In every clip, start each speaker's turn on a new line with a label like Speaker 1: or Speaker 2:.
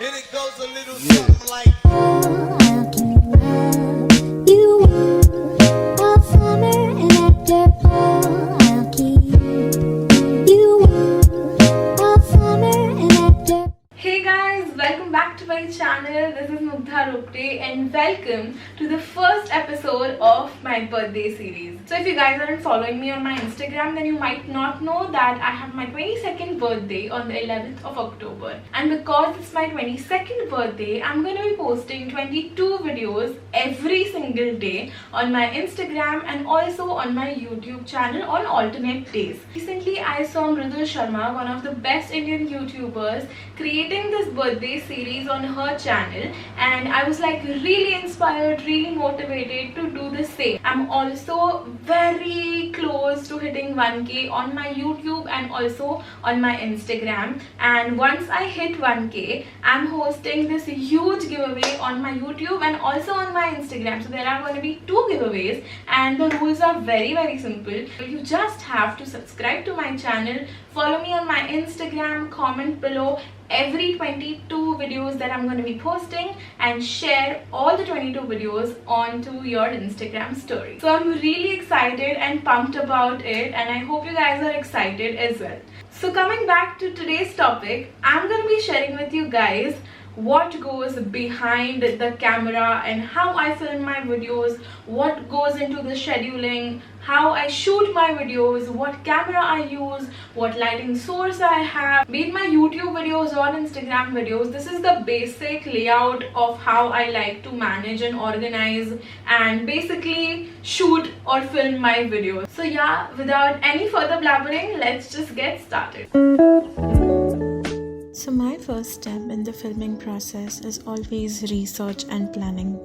Speaker 1: And it goes a little something like
Speaker 2: I'll keep you warm all summer, and after I'll keep you warm all summer, and after.
Speaker 3: Hey guys, welcome back to my channel. This is Mugdha Rokade and welcome to the first episode of my birthday series. So if you guys aren't following me on my Instagram, then you might not know that I have my 22nd birthday on the 11th of October. And because it's my 22nd birthday, I'm going to be posting 22 videos every single day on my Instagram and also on my YouTube channel on alternate days. Recently, I saw Mridul Sharma, one of the best Indian YouTubers, creating this birthday series on her channel, and I was like really inspired, really motivated to do the same. I'm also very close to hitting 1k on my YouTube and also on my Instagram, and once I hit 1k, I'm hosting this huge giveaway on my YouTube and also on my Instagram. So there are going to be 2 giveaways, and the rules are very simple. You just have to subscribe to my channel, follow me on my Instagram, comment below every 22 videos that I'm going to be posting, and share all the 22 videos onto your Instagram story. So I'm really excited and pumped about it, and I hope you guys are excited as well. So coming back to today's topic, I'm going to be sharing with you guys what goes behind the camera and how I film my videos, what goes into the scheduling, how I shoot my videos, what camera I use, what lighting source I have, be it my YouTube videos or Instagram videos. This is the basic layout of how I like to manage and organize and basically shoot or film my videos. So yeah, without any further blabbering, let's just get started.
Speaker 4: So my first step in the filming process is always research and planning.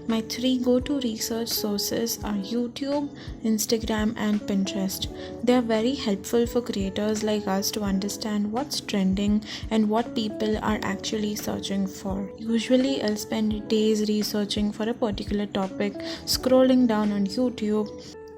Speaker 4: My 3 go-to research sources are YouTube, Instagram and Pinterest. They are very helpful for creators like us to understand what's trending and what people are actually searching for. Usually I'll spend days researching for a particular topic, scrolling down on YouTube.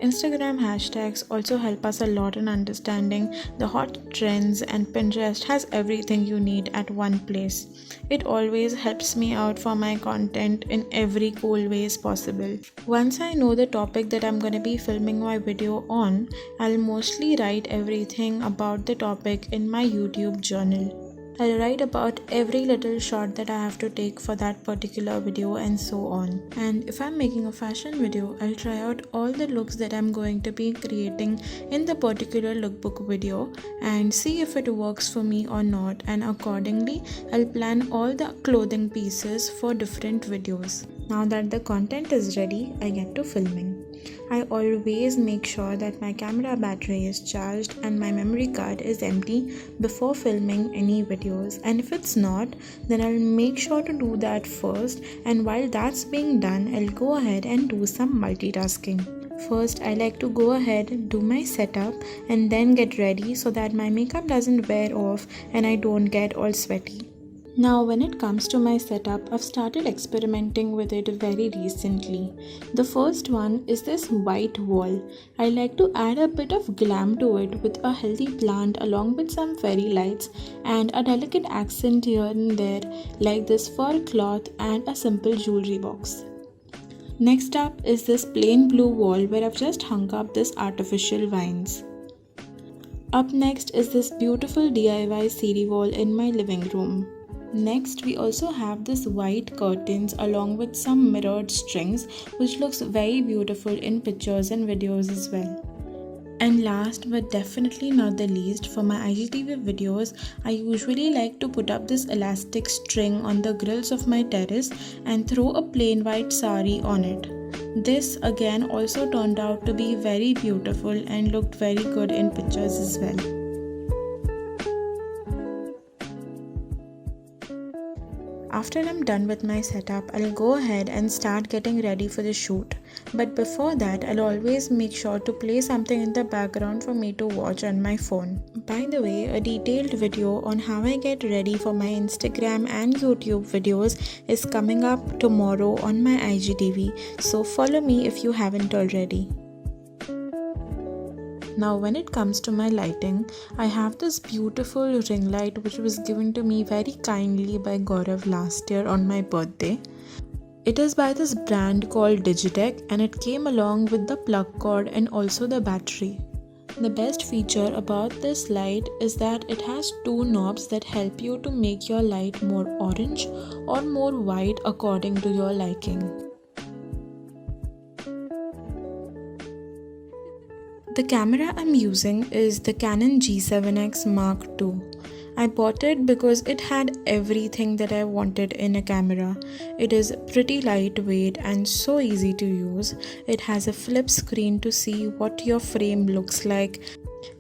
Speaker 4: Instagram hashtags also help us a lot in understanding the hot trends, and Pinterest has everything you need at one place. It always helps me out for my content in every cool ways possible. Once I know the topic that I'm going to be filming my video on, I'll mostly write everything about the topic in my YouTube journal. I'll write about every little shot that I have to take for that particular video and so on. And if I'm making a fashion video, I'll try out all the looks that I'm going to be creating in the particular lookbook video and see if it works for me or not, and accordingly I'll plan all the clothing pieces for different videos. Now that the content is ready, I get to filming. I always make sure that my camera battery is charged and my memory card is empty before filming any videos, and if it's not, then I'll make sure to do that first, and while that's being done, I'll go ahead and do some multitasking. First, I like to go ahead, do my setup and then get ready so that my makeup doesn't wear off and I don't get all sweaty. Now when it comes to my setup, I've started experimenting with it very recently. The first one is this white wall. I like to add a bit of glam to it with a healthy plant along with some fairy lights and a delicate accent here and there like this fur cloth and a simple jewelry box. Next up is this plain blue wall where I've just hung up this artificial vines. Up next is this beautiful DIY CD wall in my living room. Next, we also have this white curtains along with some mirrored strings, which looks very beautiful in pictures and videos as well. And last but definitely not the least, for my IGTV videos, I usually like to put up this elastic string on the grills of my terrace and throw a plain white sari on it. This again also turned out to be very beautiful and looked very good in pictures as well. After I'm done with my setup, I'll go ahead and start getting ready for the shoot. But before that, I'll always make sure to play something in the background for me to watch on my phone. By the way, a detailed video on how I get ready for my Instagram and YouTube videos is coming up tomorrow on my IGTV, so follow me if you haven't already. Now when it comes to my lighting, I have this beautiful ring light which was given to me very kindly by Gaurav last year on my birthday. It is by this brand called Digitech and it came along with the plug cord and also the battery. The best feature about this light is that it has two knobs that help you to make your light more orange or more white according to your liking. The camera I'm using is the Canon G7X Mark II. I bought it because it had everything that I wanted in a camera. It is pretty lightweight and so easy to use. It has a flip screen to see what your frame looks like.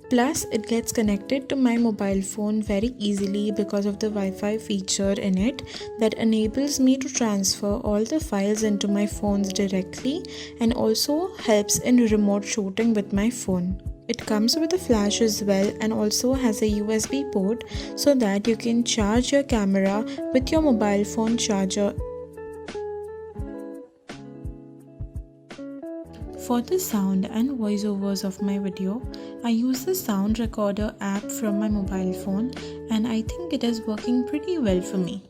Speaker 4: Plus, it gets connected to my mobile phone very easily because of the Wi-Fi feature in it that enables me to transfer all the files into my phones directly and also helps in remote shooting with my phone. It comes with a flash as well and also has a USB port so that you can charge your camera with your mobile phone charger. For the sound and voiceovers of my video, I use the sound recorder app from my mobile phone and I think it is working pretty well for me.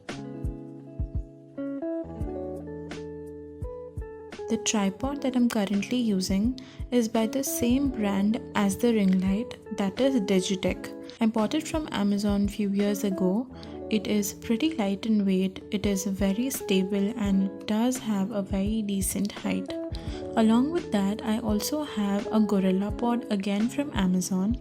Speaker 4: The tripod that I'm currently using is by the same brand as the ring light, that is Digitech. I bought it from Amazon few years ago. It is pretty light in weight, it is very stable and it does have a very decent height. Along with that, I also have a GorillaPod again from Amazon.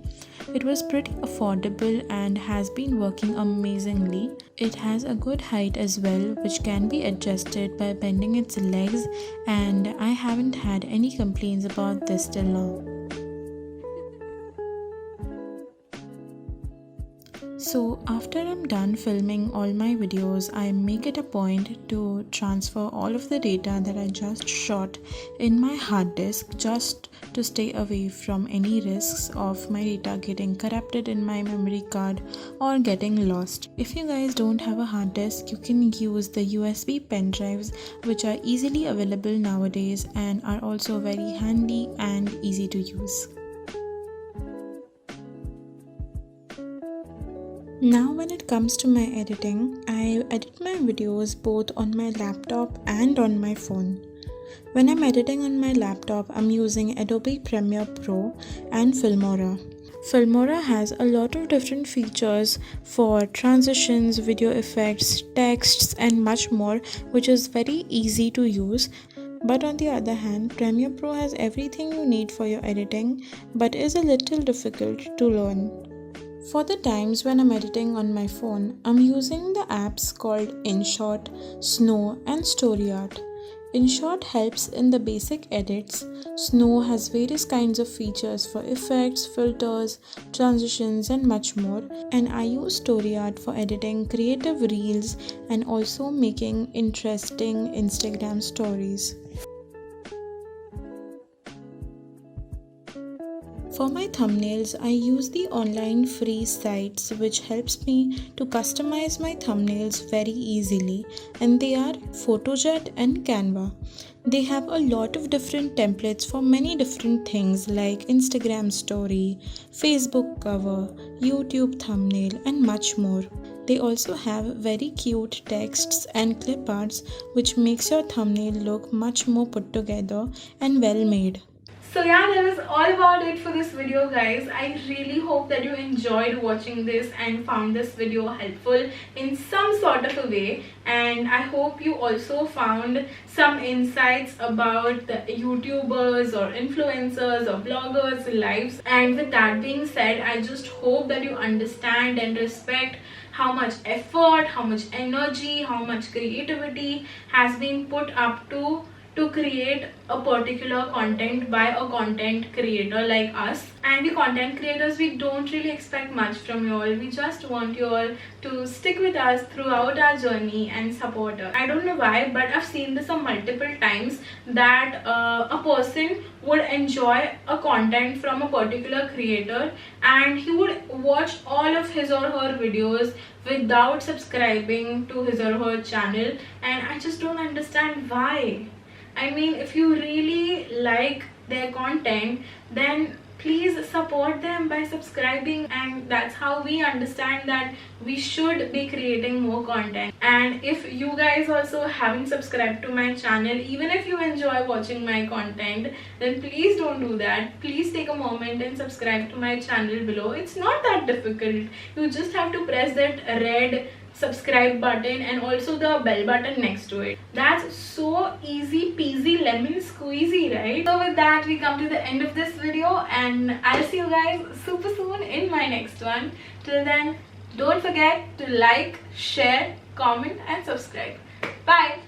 Speaker 4: It was pretty affordable and has been working amazingly. It has a good height as well, which can be adjusted by bending its legs, and I haven't had any complaints about this till now. So after I'm done filming all my videos, I make it a point to transfer all of the data that I just shot in my hard disk just to stay away from any risks of my data getting corrupted in my memory card or getting lost. If you guys don't have a hard disk, you can use the USB pen drives which are easily available nowadays and are also very handy and easy to use. Now when it comes to my editing, I edit my videos both on my laptop and on my phone. When I'm editing on my laptop, I'm using Adobe Premiere Pro and Filmora. Filmora has a lot of different features for transitions, video effects, texts and much more, which is very easy to use. But on the other hand, Premiere Pro has everything you need for your editing but is a little difficult to learn. For the times when I'm editing on my phone, I'm using the apps called InShot, Snow and StoryArt. InShot helps in the basic edits. Snow has various kinds of features for effects, filters, transitions and much more. And I use StoryArt for editing creative reels and also making interesting Instagram stories. For my thumbnails, I use the online free sites which helps me to customize my thumbnails very easily, and they are Photojet and Canva. They have a lot of different templates for many different things like Instagram story, Facebook cover, YouTube thumbnail and much more. They also have very cute texts and clip arts which makes your thumbnail look much more put together and well made.
Speaker 3: So yeah, that was all about it for this video, guys. I really hope that you enjoyed watching this and found this video helpful in some sort of a way, and I hope you also found some insights about the YouTubers or influencers or bloggers' lives. And with that being said, I just hope that you understand and respect how much effort, how much energy, how much creativity has been put up to create a particular content by a content creator like us. And the content creators, we don't really expect much from you all. We just want you all to stick with us throughout our journey and support us. I don't know why, but I've seen this multiple times that a person would enjoy a content from a particular creator and he would watch all of his or her videos without subscribing to his or her channel, and I just don't understand why. I mean, if you really like their content, then please support them by subscribing, and that's how we understand that we should be creating more content. And if you guys also haven't subscribed to my channel, even if you enjoy watching my content, then please don't do that. Please take a moment and subscribe to my channel below. It's not that difficult. You just have to press that red subscribe button and also the bell button next to it. That's so easy peasy lemon squeezy, right? So with that, we come to the end of this video, and I'll see you guys super soon in my next one. Till then, don't forget to like, share, comment and subscribe. Bye.